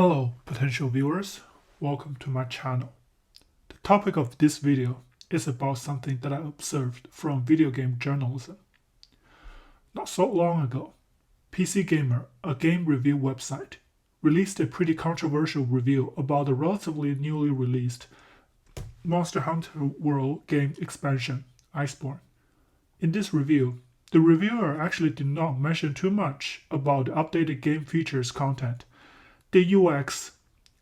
Hello, potential viewers. Welcome to my channel. The topic of this video is about something that I observed from video game journalism. Not so long ago, PCGamer, a game review website, released a pretty controversial review about the relatively newly released Monster Hunter World game expansion, Iceborne. In this review, the reviewer actually did not mention too much about the updated game features content, the UX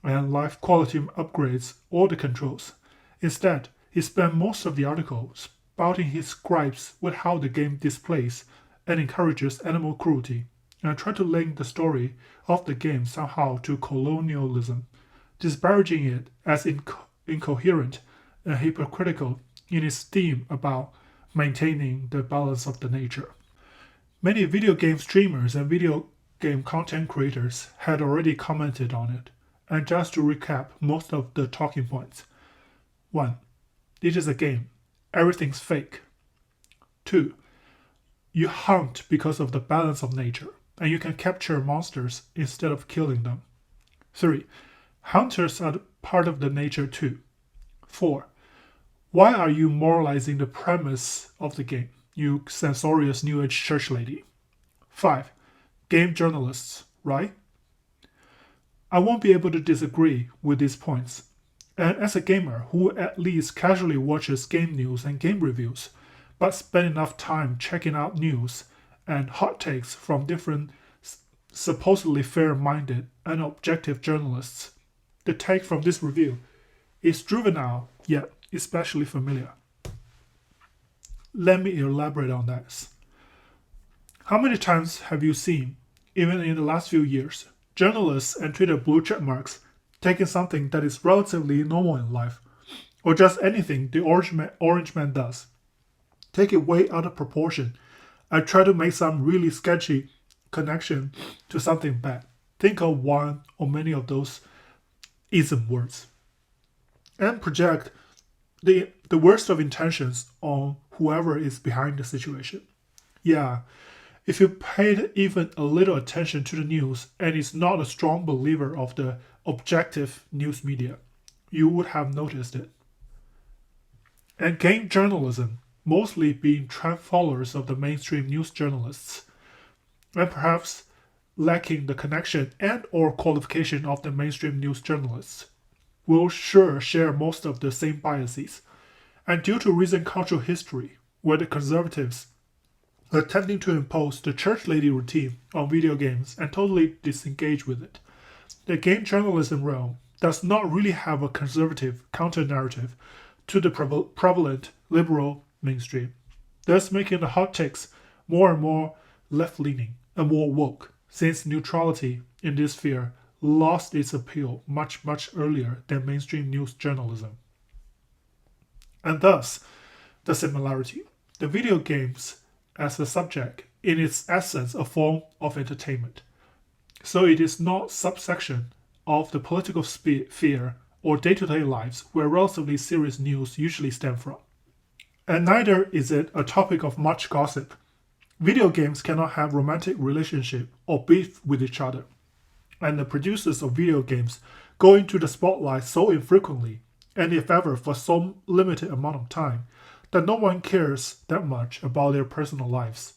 and life quality upgrades, or the controls. Instead, he spent most of the article spouting his gripes with how the game displays and encourages animal cruelty, and tried to link the story of the game somehow to colonialism, disparaging it as incoherent and hypocritical in its theme about maintaining the balance of the nature. Many video game streamers and video game content creators had already commented on it, and just to recap most of the talking points. 1. It is a game. Everything's fake. 2. You hunt because of the balance of nature, and you can capture monsters instead of killing them. 3. Hunters are part of the nature too. 4. Why are you moralizing the premise of the game, you censorious New Age church lady? 5. Game journalists, right? I won't be able to disagree with these points. And as a gamer who at least casually watches game news and game reviews, but spend enough time checking out news and hot takes from different supposedly fair-minded and objective journalists, the take from this review is juvenile yet especially familiar. Let me elaborate on this. How many times have you seen, even in the last few years, journalists and Twitter blue check marks taking something that is relatively normal in life, or just anything the Orange Man does, take it way out of proportion, and try to make some really sketchy connection to something bad? Think of one or many of those ism words, and project the worst of intentions on whoever is behind the situation. Yeah, if you paid even a little attention to the news and is not a strong believer of the objective news media, you would have noticed it. And game journalism, mostly being trend followers of the mainstream news journalists, and perhaps lacking the connection and or qualification of the mainstream news journalists, will sure share most of the same biases. And due to recent cultural history, where the conservatives attempting to impose the church lady routine on video games and totally disengage with it, the game journalism realm does not really have a conservative counter-narrative to the prevalent liberal mainstream, thus making the hot takes more and more left-leaning and more woke, since neutrality in this sphere lost its appeal much earlier than mainstream news journalism. And thus, the similarity. The video games as a subject, in its essence a form of entertainment. So it is not subsection of the political sphere or day-to-day lives where relatively serious news usually stem from. And neither is it a topic of much gossip. Video games cannot have romantic relationship or beef with each other. And the producers of video games go into the spotlight so infrequently, and if ever for some limited amount of time, that no one cares that much about their personal lives.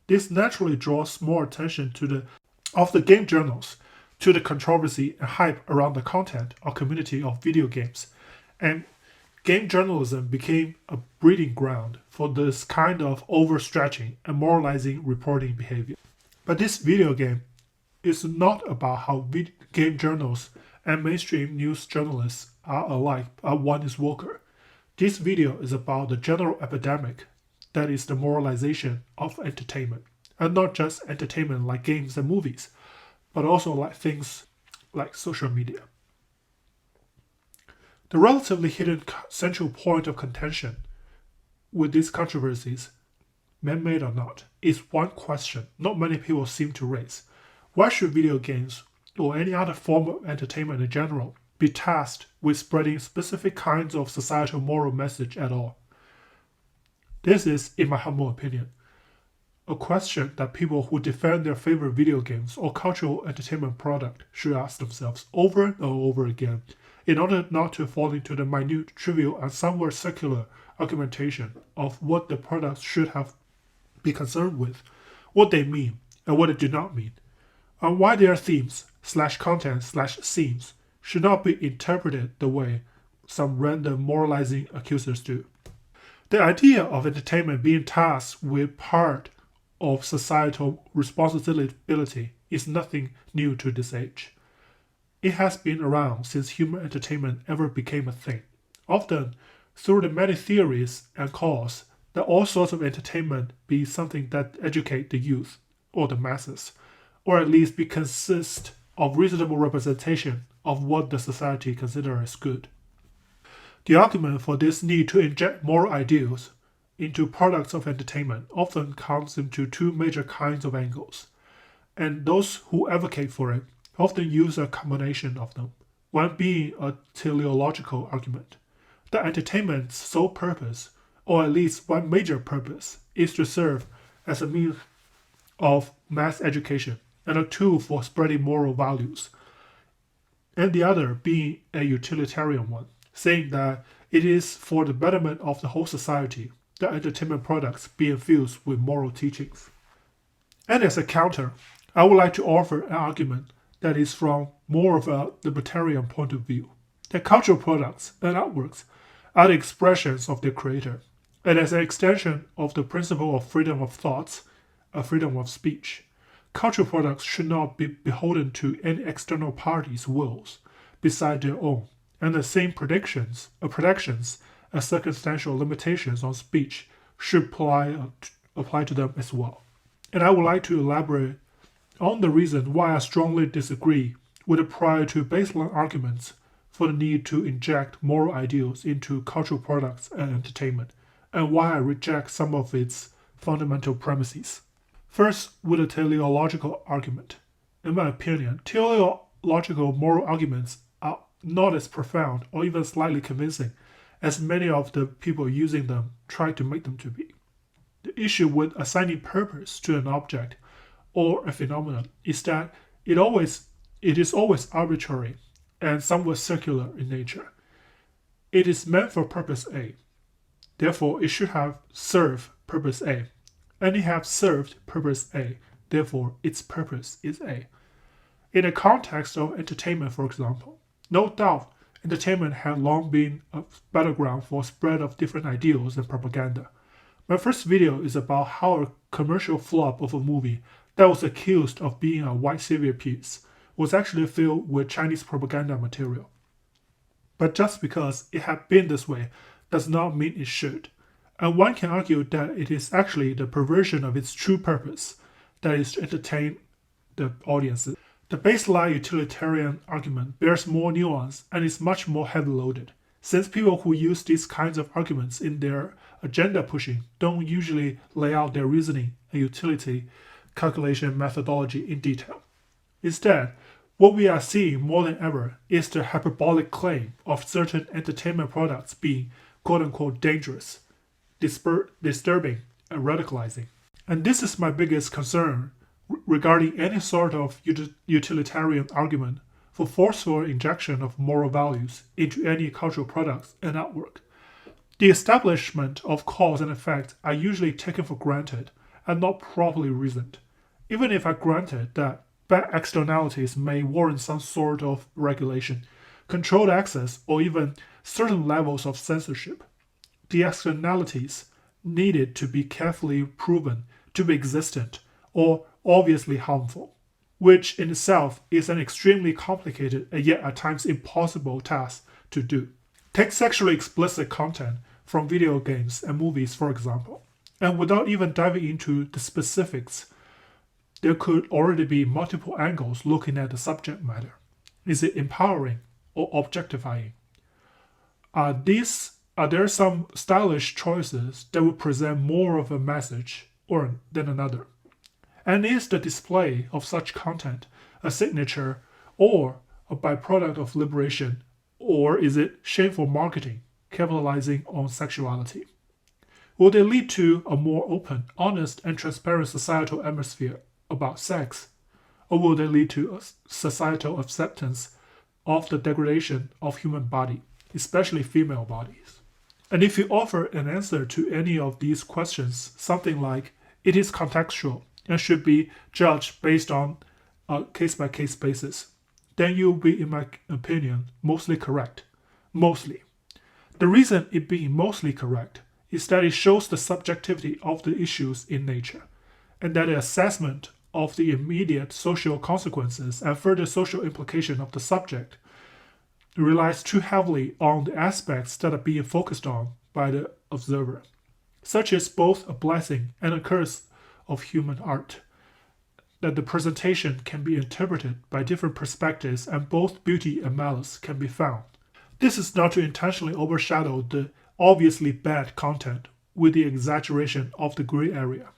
This naturally draws more attention of the game journals to the controversy and hype around the content or community of video games, and game journalism became a breeding ground for this kind of overstretching and moralizing reporting behavior. But this video game is not about how game journals and mainstream news journalists are alike, one is woker. This video is about the general epidemic that is the moralization of entertainment, and not just entertainment like games and movies, but also like things like social media. The relatively hidden central point of contention with these controversies, man-made or not, is one question not many people seem to raise. Why should video games, or any other form of entertainment in general, be tasked with spreading specific kinds of societal moral message at all? This is, in my humble opinion, a question that people who defend their favorite video games or cultural entertainment product should ask themselves over and over again in order not to fall into the minute, trivial, and somewhat circular argumentation of what the products should have be concerned with, what they mean, and what they do not mean, and why their themes/content/themes should not be interpreted the way some random moralizing accusers do. The idea of entertainment being tasked with part of societal responsibility is nothing new to this age. It has been around since human entertainment ever became a thing, often through the many theories and calls that all sorts of entertainment be something that educate the youth or the masses, or at least be consist of reasonable representation of what the society considers as good. The argument for this need to inject moral ideals into products of entertainment often comes into two major kinds of angles, and those who advocate for it often use a combination of them, one being a teleological argument, that entertainment's sole purpose, or at least one major purpose, is to serve as a means of mass education and a tool for spreading moral values, and the other being a utilitarian one, saying that it is for the betterment of the whole society that entertainment products be infused with moral teachings. And as a counter, I would like to offer an argument that is from more of a libertarian point of view, that cultural products and artworks are the expressions of their creator, and as an extension of the principle of freedom of thoughts, a freedom of speech, cultural products should not be beholden to any external party's wills beside their own, and the same protections as circumstantial limitations on speech should apply to them as well. And I would like to elaborate on the reason why I strongly disagree with the prior two baseline arguments for the need to inject moral ideals into cultural products and entertainment, and why I reject some of its fundamental premises. First, with a teleological argument. In my opinion, teleological moral arguments are not as profound or even slightly convincing as many of the people using them try to make them to be. The issue with assigning purpose to an object or a phenomenon is that it is always arbitrary and somewhat circular in nature. It is meant for purpose A. Therefore, it should have served purpose A. And it has served purpose A. Therefore, its purpose is A. In the context of entertainment, for example, no doubt entertainment had long been a battleground for spread of different ideals and propaganda. My first video is about how a commercial flop of a movie that was accused of being a white savior piece was actually filled with Chinese propaganda material. But just because it had been this way does not mean it should. And one can argue that it is actually the perversion of its true purpose, that is to entertain the audiences. The baseline utilitarian argument bears more nuance and is much more heavy-loaded, since people who use these kinds of arguments in their agenda pushing don't usually lay out their reasoning and utility calculation methodology in detail. Instead, what we are seeing more than ever is the hyperbolic claim of certain entertainment products being quote-unquote dangerous, disturbing, and radicalizing. And this is my biggest concern regarding any sort of utilitarian argument for forceful injection of moral values into any cultural products and artwork. The establishment of cause and effect are usually taken for granted and not properly reasoned, even if I granted that bad externalities may warrant some sort of regulation, controlled access, or even certain levels of censorship. The externalities needed to be carefully proven to be existent or obviously harmful, which in itself is an extremely complicated and yet at times impossible task to do. Take sexually explicit content from video games and movies, for example, and without even diving into the specifics, there could already be multiple angles looking at the subject matter. Is it empowering or objectifying? Are there some stylish choices that would present more of a message than another? And is the display of such content a signature or a byproduct of liberation, or is it shameful marketing capitalizing on sexuality? Will they lead to a more open, honest, and transparent societal atmosphere about sex? Or will they lead to a societal acceptance of the degradation of human body, especially female bodies? And if you offer an answer to any of these questions, something like it is contextual and should be judged based on a case-by-case basis, then you'll be, in my opinion, mostly correct. Mostly. The reason it being mostly correct is that it shows the subjectivity of the issues in nature, and that the assessment of the immediate social consequences and further social implication of the subject relies too heavily on the aspects that are being focused on by the observer, such as both a blessing and a curse of human art, that the presentation can be interpreted by different perspectives and both beauty and malice can be found. This is not to intentionally overshadow the obviously bad content with the exaggeration of the gray area.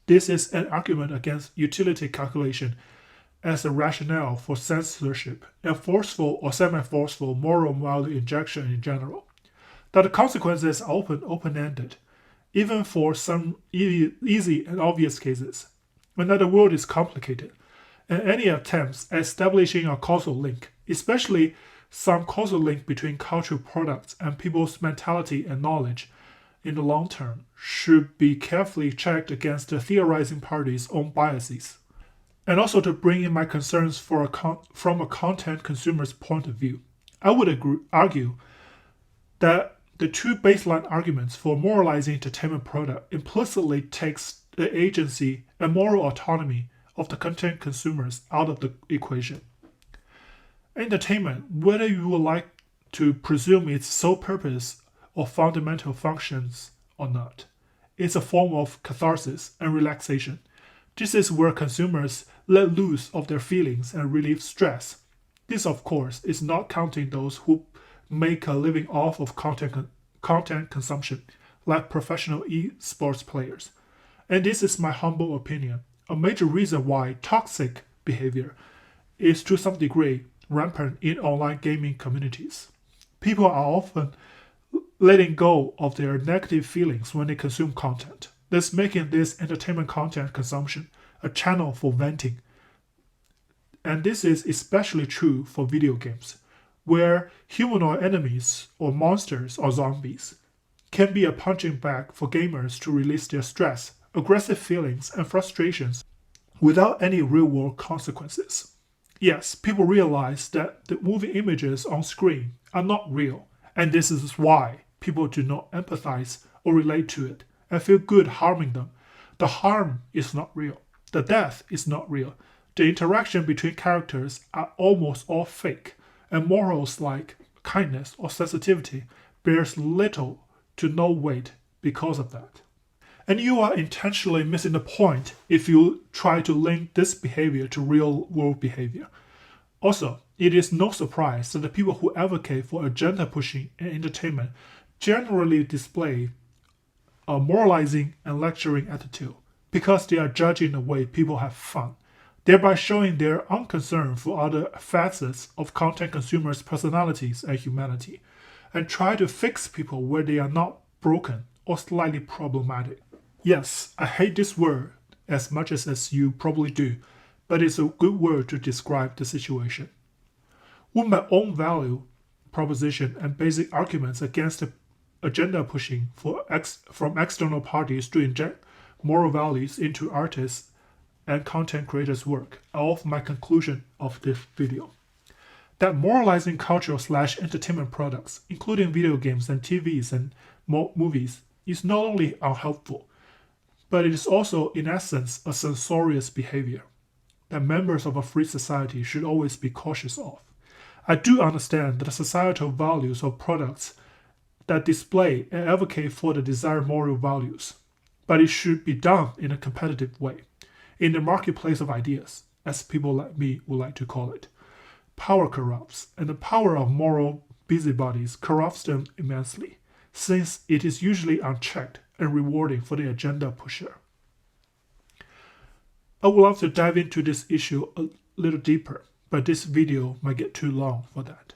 This is an argument against utility calculation as a rationale for censorship and forceful or semi-forceful moral value injection in general. That the consequences are open-ended, even for some easy and obvious cases, and that the world is complicated, and any attempts at establishing a causal link, especially some causal link between cultural products and people's mentality and knowledge in the long term, should be carefully checked against the theorizing party's own biases. And also to bring in my concerns from a content consumer's point of view, I would argue that the two baseline arguments for moralizing entertainment product implicitly takes the agency and moral autonomy of the content consumers out of the equation. Entertainment, whether you would like to presume its sole purpose or fundamental functions or not, is a form of catharsis and relaxation. This is where consumers let loose of their feelings and relieve stress. This, of course, is not counting those who make a living off of content consumption, like professional esports players. And this is my humble opinion. A major reason why toxic behavior is to some degree rampant in online gaming communities. People are often letting go of their negative feelings when they consume content, thus making this entertainment content consumption a channel for venting. And this is especially true for video games, where humanoid enemies or monsters or zombies can be a punching bag for gamers to release their stress, aggressive feelings, and frustrations without any real-world consequences. Yes, people realize that the moving images on screen are not real, and this is why people do not empathize or relate to it and feel good harming them. The harm is not real. The death is not real. The interaction between characters are almost all fake, and morals like kindness or sensitivity bears little to no weight because of that. And you are intentionally missing the point if you try to link this behavior to real-world behavior. Also, it is no surprise that the people who advocate for agenda pushing and entertainment generally display a moralizing and lecturing attitude because they are judging the way people have fun, thereby showing their unconcern for other facets of content consumers' personalities and humanity, and try to fix people where they are not broken or slightly problematic. Yes, I hate this word as much as you probably do, but it's a good word to describe the situation. With my own value proposition and basic arguments against the agenda pushing from external parties to inject moral values into artists and content creators' work, I offer my conclusion of this video. That moralizing cultural/entertainment products, including video games and TVs and movies, is not only unhelpful, but it is also, in essence, a censorious behavior that members of a free society should always be cautious of. I do understand that the societal values of products that display and advocate for the desired moral values, but it should be done in a competitive way, in the marketplace of ideas, as people like me would like to call it. Power corrupts, and the power of moral busybodies corrupts them immensely, since it is usually unchecked and rewarding for the agenda pusher. I would love to dive into this issue a little deeper, but this video might get too long for that.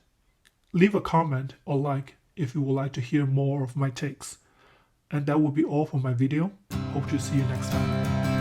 Leave a comment or like if you would like to hear more of my takes. And that will be all for my video. Hope to see you next time.